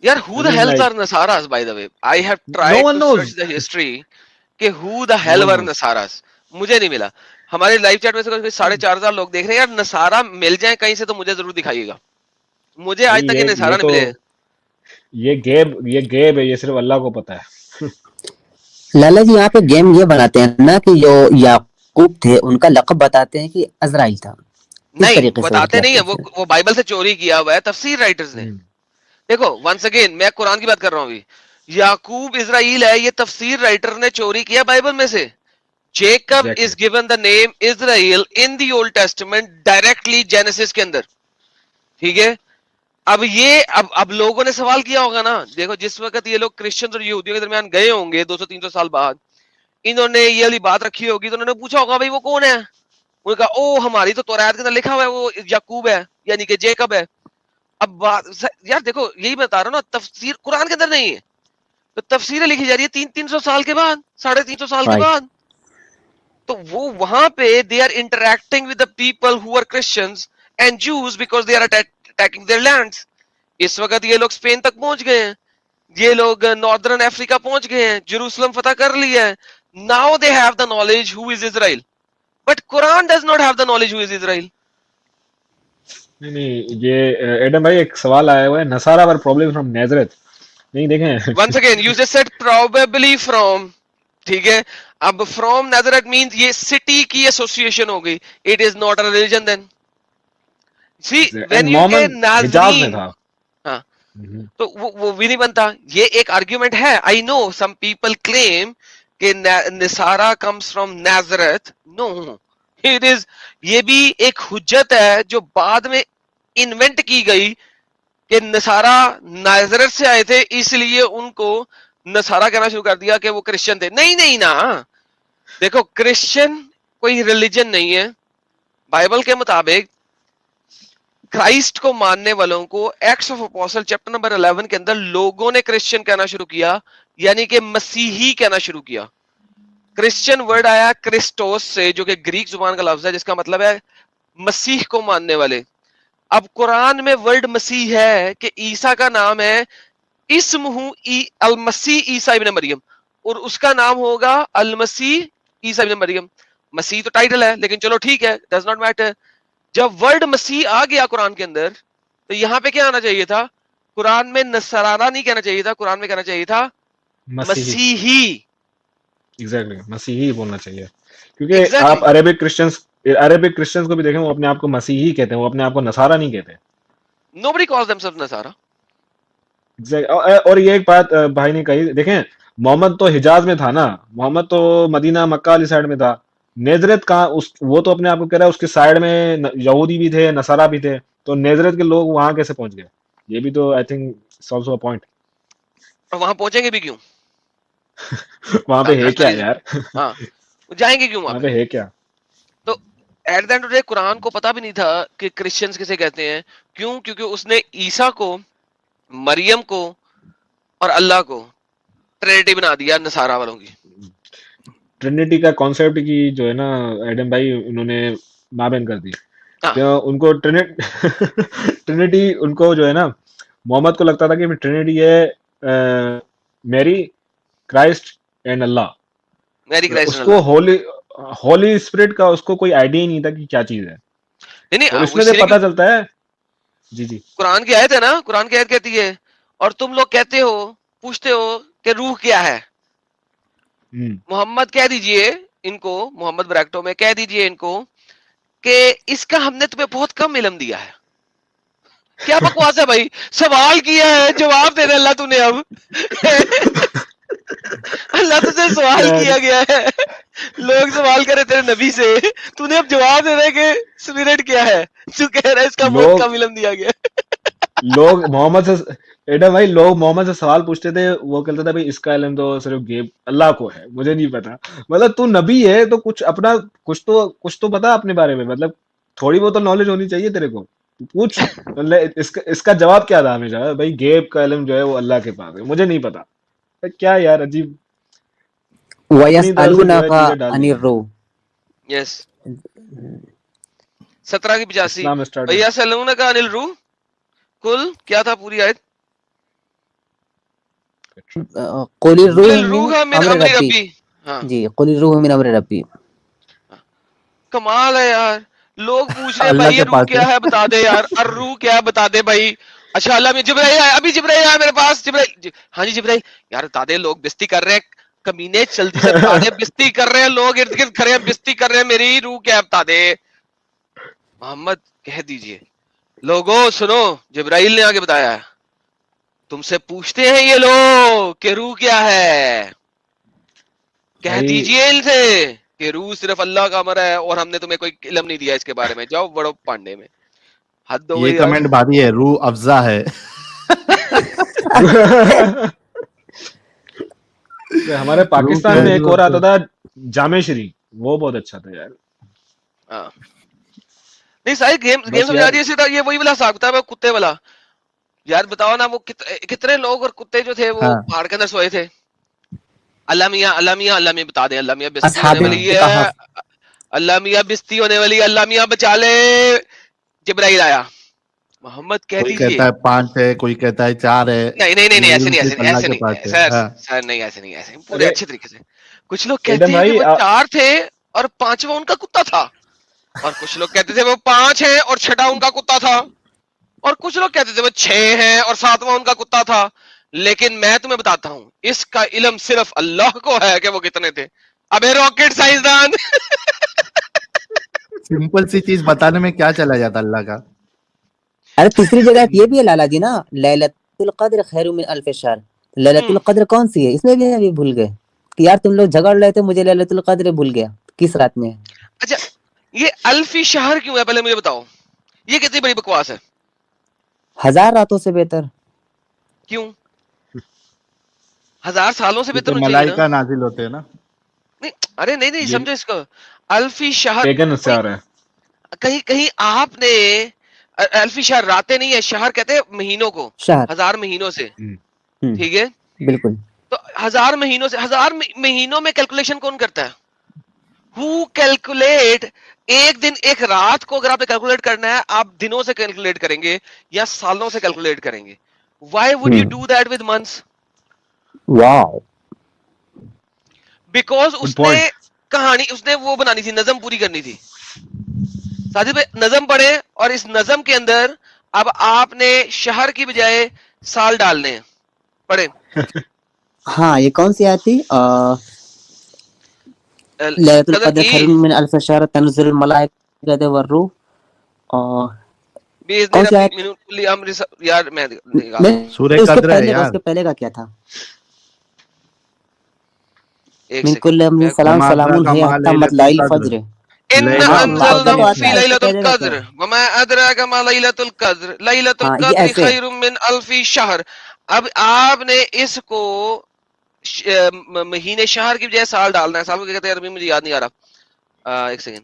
یار who the hell are Nasaras by the way? I have tried to search the history کہ who the hell were Nasaras. مجھے نہیں ملا. ہمارے لائیو چیٹ میں سے 4,500 لوگ دیکھ رہے ہیں. یار نصارہ مل جائیں کہیں سے تو مجھے ضرور دکھائیے گا. مجھے آج تک یہ نصارہ نہیں ملے. یہ گیب ہے, یہ صرف اللہ کو پتا ہے. لالا جی یہاں پہ گیم یہ بناتے ہیں نا کہ جو یعقوب تھے ان کا لقب بتاتے ہیں کہ عزرائیل تھا. نہیں بتاتے نہیں ہے, وہ بائبل سے چوری کیا ہوا ہے تفسیر رائٹرز نے. دیکھو ونس اگین میں قرآن کی بات کر رہا ہوں ابھی. یعقوب اسرائیل ہے, یہ تفسیر رائٹر نے چوری کیا بائبل میں سے. Jacob is given the name Israel in the old testament directly Genesis کے اندر, ٹھیک ہے. اب لوگوں نے سوال کیا ہوگا نا, دیکھو جس وقت یہ لوگ کرسچنز اور یہودیوں کے درمیان گئے ہوں گے 200-300 سال بعد, انہوں نے یہ والی بات رکھی ہوگی تو انہوں نے پوچھا ہوگا بھائی وہ کون ہے. انہوں نے کہا او ہماری تو تورات کے اندر لکھا ہوا ہے وہ یعقوب ہے, یعنی کہ جیکب ہے. اب بات یار دیکھو یہی بتا رہا ہوں نا, تفسیر قرآن کے اندر نہیں ہے تو تفسیریں لکھی جا رہی ہے 300 سال کے بعد, 350 سال کے بعد. تو وہ وہاں پہ they are interacting with the people who are Christians and Jews because they are attacking their lands. اس وقت یہ لوگ اسپین تک پہنچ گئے ہیں, یہ لوگ ناردرن افریقہ پہنچ گئے ہیں, جیروسلم فتح کر لیا ہے. Now they have the knowledge who is Israel, but Quran does not have the knowledge who is Israel. نہیں یہ ایڈم بھائی ایک سوال آیا ہوا ہے, نصارہ ور پرابلی فرام نیزرت. نہیں دیکھیں once again you just said probably from, ٹھیک ہے. اب فرام نیزرت مینز یہ سٹی کی ایسوسیشن ہو گئی. It is not a religion then. See when you کہ ناظرین, ہاں تو وہ بھی نہیں بنتا. یہ ایک آرگیومنٹ ہے. آئی نو سم پیپل کلیم کہ نصارہ comes from Nazareth. No, it is, یہ بھی ایک حجت ہے جو بعد میں انوینٹ کی گئی کہ نصارہ نازرت سے آئے تھے اس لیے ان کو نصارہ کہنا شروع کر دیا کہ وہ کرسچن تھے. نہیں نا, دیکھو کرسچن کوئی ریلیجن نہیں ہے. بائبل کے مطابق کرائسٹ کو ماننے والوں کو ایکٹس آف اپوسٹل چیپٹر نمبر 11 کے اندر لوگوں نے کرسچن کہنا شروع کیا, یعنی کہ مسیحی کہنا شروع کیا. کرسچن ورڈ آیا کرسٹوس سے, جو کہ گریک زبان کا لفظ ہے جس کا مطلب ہے مسیح کو ماننے والے. اب قرآن میں ورڈ مسیح ہے کہ عیسیٰ کا نام ہے اسمہ المسیح عیسیٰ ابن مریم, اور اس کا نام ہوگا المسیح عیسیٰ ابن مریم. مسیح تو ٹائٹل ہے لیکن چلو ٹھیک ہے, ڈز ناٹ میٹر. جب ورڈ مسیح آ گیا قرآن کے اندر تو یہاں پہ کیا آنا چاہیے تھا؟ قرآن میں نصارہ نہیں کہنا چاہیے تھا, قرآن میں کہنا چاہیے تھا مسیحی. ایگزیکٹلی مسیحی بولنا چاہیے, کیونکہ آپ عربک کرسچنز کو بھی دیکھیں, وہ اپنے آپ کو مسیحی کہتے ہیں, وہ اپنے آپ کو نصارہ نہیں کہتے. Nobody calls themselves نصارہ. اور یہ ایک بات بھائی نے کہی, دیکھیں محمد تو حجاز میں تھا نا, محمد تو مدینہ مکہ والی سائڈ میں تھا. نیزرت کہاں, وہ تو اپنے آپ کو کہہ رہا ہے اس کے سائڈ میں یہودی بھی تھے, نصارہ بھی تھے, تو نیزرت کے لوگ وہاں کیسے پہنچ گئے؟ یہ بھی تو I think it's also a point. اور وہاں پہنچیں گے بھی کیوں؟ وہاں پہ ہے کیا یار؟ ہاں جائیں گے کیوں وہاں پہ ہے کیا؟ تو at the end of day Quran کو پتا بھی نہیں تھا کہ کرسچنز کسے کہتے ہیں. کیوں؟ کیونکہ اس نے عیسیٰ کو مریم کو اور اللہ کو ٹرینٹی بنا دیا نصارہ والوں کی. ٹرینٹی کا کانسیپٹ کی جو ہے نا ایڈم بھائی انہوں نے ماں بہن کر دی. ان کو ٹرینٹی ان کو جو ہے نا محمد کو لگتا تھا کہ ٹرینٹی ہے میری کرائسٹ اینڈ اللہ. اس کو ہولی اسپرٹ کا اس کو کوئی آئیڈیا ہی نہیں تھا کہ کیا چیز ہے. اس میں سے پتا چلتا ہے. جی قرآن کی آیت ہے نا, قرآن کی آیت کہتی ہے اور تم لوگ کہتے ہو پوچھتے ہو کہ روح کیا ہے. محمد کہہ دیجئے ان کو, محمد بریکٹو میں کہہ دیجئے ان کو کہ اس کا ہم نے تمہیں بہت کم علم دیا ہے. کیا بکواس ہے بھائی, سوال کیا ہے جواب دے دے اللہ تو نے. اب اللہ تجھے سوال کیا گیا ہے, لوگ سوال کرے تیرے نبی سے, تو نے اب جواب دے دے کہ اسپرٹ کیا ہے, تو کہہ رہا ہے اس کا بہت کم علم دیا گیا. لوگ محمد سے ایڈم بھائی لوگ محمد سے سوال پوچھتے تھے, وہ کہتا تھا بھائی اس کا علم تو صرف غیب اللہ کو ہے, مجھے نہیں پتا. مطلب تو نبی ہے تو کچھ اپنا کچھ تو پتا اپنے بارے میں, مطلب تھوڑی بہت نالج ہونی چاہیے تیرے کو. پوچھ اس کا جواب کیا تھا ہمیشہ, بھائی غیب کا علم جو ہے وہ اللہ کے پاس ہے, مجھے نہیں پتا. کیا یار عجیب وَيَسْأَلُونَكَ عَنِ الرُّوحِ. یس 17 کی 85. وَيَسْأَلُونَكَ عَنِ الرُّوحِ کل کیا تھا پوری آیت؟ قُلِ الرُّوحُ مِنْ أَمْرِ رَبِّي. جی قُلِ الرُّوحُ مِنْ أَمْرِ رَبِّي. کمال ہے یار, لوگ پوچھ رہے بھائی یہ روح کیا ہے بتا دے یار, الروح کیا ہے بتا دے بھائی. اچھا اللہ میں جبرائیل ہے, ابھی جبرائیل ہے میرے پاس, جبرائیل ہاں جی جبرائیل یار بتا دے. لوگ بستی کر رہے ہیں کمینے, جلدی سے بتا دے, بستی کر رہے ہیں لوگ ارد گرد کھڑے ہیں, بستی کر رہے ہیں, میری روح کیا ہے بتا دے. محمد کہہ دیجئے لوگوں سنو, جبرائیل نے آگے بتایا ہے, تم سے پوچھتے ہیں یہ لوگ کہ روح کیا ہے, کہہ دیجئے ان سے کہ روح صرف اللہ کا امر ہے اور ہم نے تمہیں کوئی علم نہیں دیا اس کے بارے میں, جاؤ بڑو پانڈے میں. حد ہو گئی. یہ کمنٹ بھاری ہے, روح افزا ہے. ہمارے پاکستان میں ایک اور آتا تھا جامع شری, وہ بہت اچھا تھا یار. نہیں ساری گیم سمجھا رہی ہے, یہ وہی والا حساب تھا وہ کتے والا. یار بتاؤ نا وہ کتنے لوگ اور کتے جو تھے وہ پہاڑ کے اندر سوئے تھے. اللہ میاں اللہ میاں اللہ میاں بتا دیں, اللہ میاں بستی ہونے والی ہے, اللہ میاں بستی ہونے والی, اللہ میاں بچا لے. جبرائیل آیا, محمد کہہ دیجئے. کوئی کہتا ہے 5 ہے, کوئی کہتا ہے 4 ہے. نہیں ایسے نہیں سر, نہیں ایسے پورے اچھے طریقے سے. کچھ لوگ کہتے ہیں کہ وہ 4 تھے اور 5واں ان کا کتا تھا, اور کچھ لوگ کہتے تھے وہ 5 ہیں اور 6واں ان کا کتا تھا, اور کچھ لوگ کہتے تھے وہ 6 ہیں اور 7واں ان کا کتا تھا. لیکن میں تمہیں بتاتا ہوں اس کا علم صرف اللہ کو ہے کہ وہ کتنے تھے. ابے راکٹ سائنسدان, سمپل سی چیز بتانے میں کیا چلا جاتا اللہ کا. ارے تیسری جگہ یہ بھی ہے لالا جی نا, لیلۃ القدر خیر من الف شہر. لیلۃ القدر کون سی ہے, اس میں بھی ابھی بھول گئے کہ یار تم لوگ جھگڑ رہے تھے, مجھے لیلۃ القدر بھول گیا کس رات میں. اچھا یہ الفی شہر کیوں ہے, پہلے مجھے بتاؤ, یہ کتنی بڑی بکواس ہے. 1000 راتوں سے بہتر کیوں, 1000 سالوں سے بہتر ہونا چاہیے. ملائکہ نازل ہوتے ہیں نا. نہیں ارے نہیں سمجھو اس کو, الفی شہر کہیں آپ نے الفی شہر راتیں نہیں ہے, شہر کہتے ہیں مہینوں کو, 1000 مہینوں سے. ٹھیک ہے بالکل. تو 1000 مہینوں سے, 1000 مہینوں میں کیلکولیشن کون کرتا ہے؟ ہو کیلکولیٹ. ایک دن ایک رات کو اگر آپ نے کیلکولیٹ کرنا ہے, آپ دنوں سے کیلکولیٹ کریں گے یا سالوں سے کیلکولیٹ کریں گے. Why would you do that with months? Wow, because اس نے کہانی, اس نے وہ بنانی تھی, نظم پوری کرنی تھی. ساتھی پہ نظم پڑھے, اور اس نظم کے اندر اب آپ نے شہر کی بجائے سال ڈالنے ہیں. پڑھے. ہاں یہ کون سی آیت تھی؟ لیلۃ القدر خیر من الف شہر تنزل الملائکۃ والروح. کون سی آیت؟ یار میں سورہ قدر ہے یار. اس کے پہلے کا کیا تھا؟ من کل امر سلام سلام ہے حتی مطلع الفجر. ان انزلناه فی لیلۃ القدر وما ادراک ما لیلۃ القدر لیلۃ القدر خیر من الف شہر. اب آپ نے اس کو مہینے شہر کی بجائے سال ڈالنا ہے. سال کو کیا کہتے ہیں عربی, مجھے یاد نہیں آ رہا. ایک سیکنڈ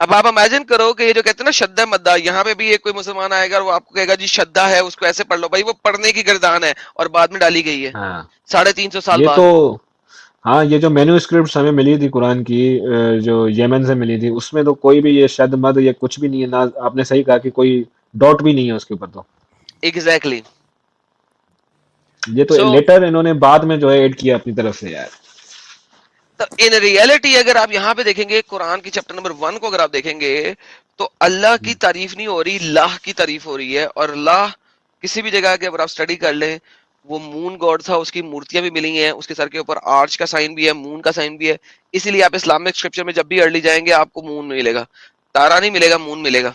اب آپ امیجن کرو کہ یہ جو کہتے ہیں نا شدہ مدہ، یہاں پہ بھی ایک کوئی مسلمان آئے گا اور وہ آپ کو کہے گا جی شدہ ہے، اس کو ایسے پڑھ لو. بھائی وہ پڑھنے کی گردان ہے اور بعد میں ڈالی گئی ہے ہاں 350 سال یہ بعد. تو ہاں یہ جو مینو اسکرپٹس ہمیں ملی تھی قرآن کی جو یمن سے ملی تھی، اس میں تو کوئی بھی یہ شد مد یہ کچھ بھی نہیں ہے. نہ آپ نے صحیح کہا کہ کوئی ڈاٹ بھی نہیں ہے اس کے اوپر. تو ایگزیکٹلی. یہ تو لیٹر انہوں نے بعد میں جو ہے ایڈ کیا اپنی طرف سے یار. تو ان ریئلٹی اگر آپ یہاں پہ دیکھیں گے قرآن کی چیپٹر نمبر 1 کو اگر آپ دیکھیں گے تو اللہ کی تعریف نہیں ہو رہی، لاہ کی تعریف ہو رہی ہے. اور لاہ کسی بھی جگہ کے اگر آپ اسٹڈی کر لیں، وہ مون گاڈ تھا، اس کی مورتیاں بھی ملی ہیں، اس کے سر کے اوپر آرچ کا سائن بھی ہے، مون کا سائن بھی ہے. اسی لیے آپ اسلامک اسکرپچر میں جب بھی ارلی جائیں گے آپ کو مون ملے گا، تارا نہیں ملے گا، مون ملے گا.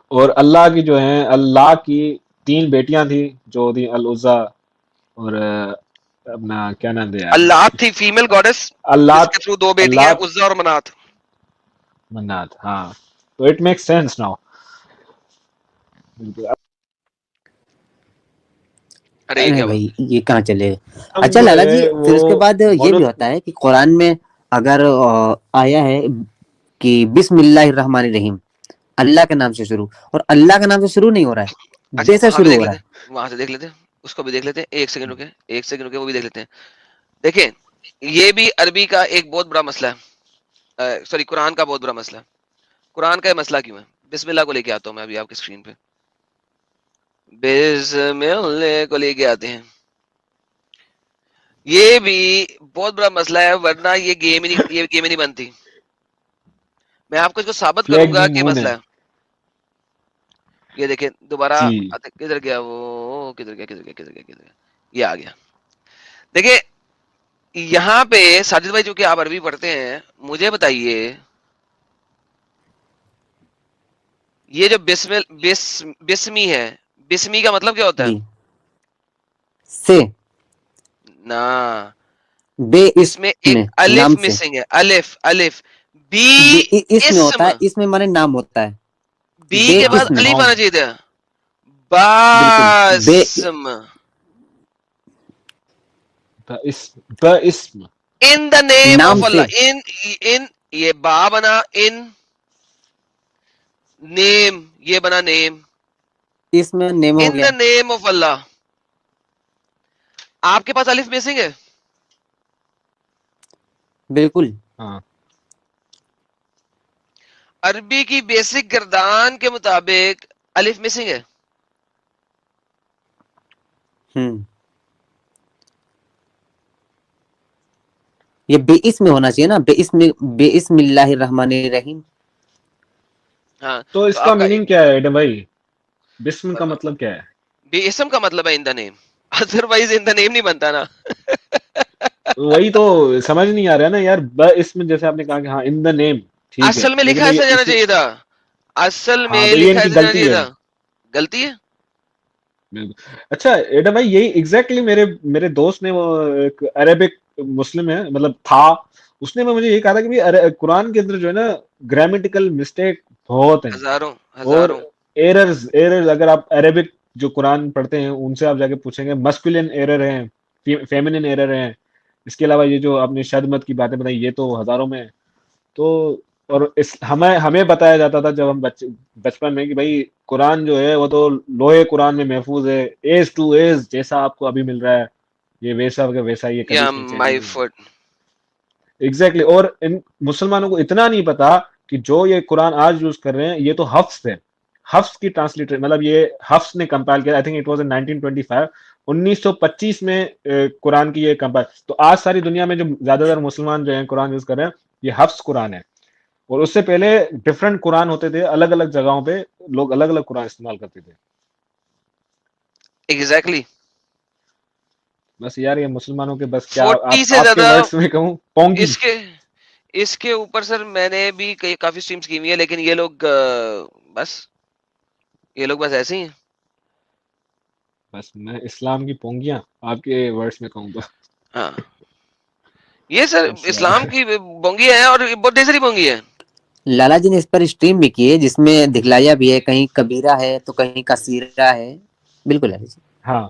اور اللہ کی جو ہیں، اللہ کی 3 بیٹیاں تھیں جو تھی العزا اور اپنا کیا نام دیا اللہ تھی فیمیل گاڈس، اللہ جس کے تھرو 2 بیٹیاں ہیں، عزا اور منات. منات. ہاں تو اٹ میک سینس ناؤ. ارے بھائی یہ کہاں چلے. اچھا لالا جی پھر اس کے بعد یہ بھی ہوتا ہے کہ قرآن میں اگر آیا ہے کہ بسم اللہ الرحمن الرحیم، اللہ کے نام سے شروع، اور اللہ کے نام سے شروع نہیں ہو رہا ہے، بے سے شروع ہو رہا ہے. وہاں سے دیکھ لیتے، اس کو بھی دیکھ لیتے. ایک سیکنڈ رکے وہ بھی دیکھ لیتے ہیں. دیکھیں یہ بھی عربی کا ایک بہت بڑا مسئلہ ہے، سوری قرآن کا بہت بڑا مسئلہ ہے. قرآن کا یہ مسئلہ کیوں ہے؟ بسم اللہ کو لے کے آتا ہوں میں ابھی آپ کی اسکرین پہ. بسم اللہ کو لے کے آتے ہیں. یہ بھی بہت بڑا مسئلہ ہے، ورنہ یہ گیم ہی نہیں بنتی. میں آپ کو اس کو ثابت کروں گا کہ مسئلہ ہے. یہ دیکھیں دوبارہ کدھر گیا وہ، کدھر گیا یہ آ گیا. دیکھیں یہاں پہ ساجد بھائی چونکہ آپ عربی پڑھتے ہیں، مجھے بتائیے یہ جو بسمی ہے، بسمی کا مطلب کیا ہوتا ہے؟ سے نا بے اس میں ایک الف مسنگ ہے، الف بی اس میں ہوتا ہے، اس میں مانے نام ہوتا ہے، بی کے بعد الف آنا چاہیے تھا. باسم ان دا نیم آف اللہ. ان یہ با بنا، ان نیم یہ بنا نیم، اس میں نیم ہو گیا. ان دا نیم آف اللہ. آپ کے پاس الف مسنگ ہے؟ بالکل. ہاں عربی کی بیسک گردان کے مطابق الف مسنگ ہے. یہ بے اسم میں ہونا چاہیے نا، بے اسم اللہ الرحمن الرحیم. ہاں تو اس کا میننگ کیا ہے ایڈم بھائی؟ بسم کا مطلب کیا ہے؟ بے اسم کا مطلب ہے ان دا نیم، ادروائز ان دا نیم نہیں بنتا نا. وہی تو سمجھ نہیں آ رہا ہے نا یار. اسم جیسے آپ نے کہا کہ ہاں ان دا نیم ٹھیک ہے، اصل میں لکھا ایسا جانا چاہیے تھا، اصل میں لکھا ایسا جانا چاہیے تھا. غلطی ہے. اچھا ایڈم بھائی یہی ایگزیکٹلی میرے دوست نے، وہ ایک عربک مسلم ہے مطلب تھا، اس نے مجھے یہ کہا تھا کہ قرآن کے اندر جو ہے نا گرامیٹیکل مسٹیک بہت ہیں، ہزاروں اور ایررز اگر آپ عربک جو قرآن پڑھتے ہیں ان سے آپ جا کے پوچھیں گے، مسکولین ایرر ہیں، فیمنن ایرر ہیں. اس کے علاوہ یہ جو آپ نے شد مت کی باتیں بتائی یہ تو ہزاروں میں. تو اور ہمیں بتایا جاتا تھا جب ہم بچپن میں کہ بھائی قرآن جو ہے وہ تو لوہے قرآن میں محفوظ ہے، ایز ٹو ایز جیسا آپ کو ابھی مل رہا ہے یہ ویسا ویسا یہ کبھی ایگزیکٹلی. اور ان مسلمانوں کو اتنا نہیں پتا کہ جو یہ قرآن آج یوز کر رہے ہیں یہ تو حفظ ہے، حفظ کی ٹرانسلیٹر، مطلب یہ حفظ نے کمپائل کیا. I think it was in 1925 1925 میں قرآن کی یہ کمپائل. تو آج ساری دنیا میں جو زیادہ تر مسلمان جو ہیں قرآن یوز کر رہے ہیں یہ حفظ قرآن ہے. اور اس سے پہلے ڈفرنٹ قرآن ہوتے تھے، الگ الگ جگہوں پہ لوگ الگ الگ قرآن استعمال کرتے تھے. ایگزیکٹلی. بس یار یہ مسلمانوں کے بس کیا 40 سے آپ کے زیادہ ورڈز میں کہوں پونگی. اس کے اوپر سر میں نے بھی کافی سٹریمز کی ہوئی ہے، لیکن یہ لوگ بس ایسے ہی ہیں. بس میں اسلام کی پونگیاں آپ کے ورڈز میں کہوں تو ہاں یہ سر اسلام کی بونگی ہے اور بہت ڈھیر ساری بونگی ہے. لالا جی نے اس پر اسٹریم بھی کی ہے جس میں دکھلایا بھی ہے، کہیں کبیرہ ہے تو کہیں کثیرہ ہے. بالکل ہے ہاں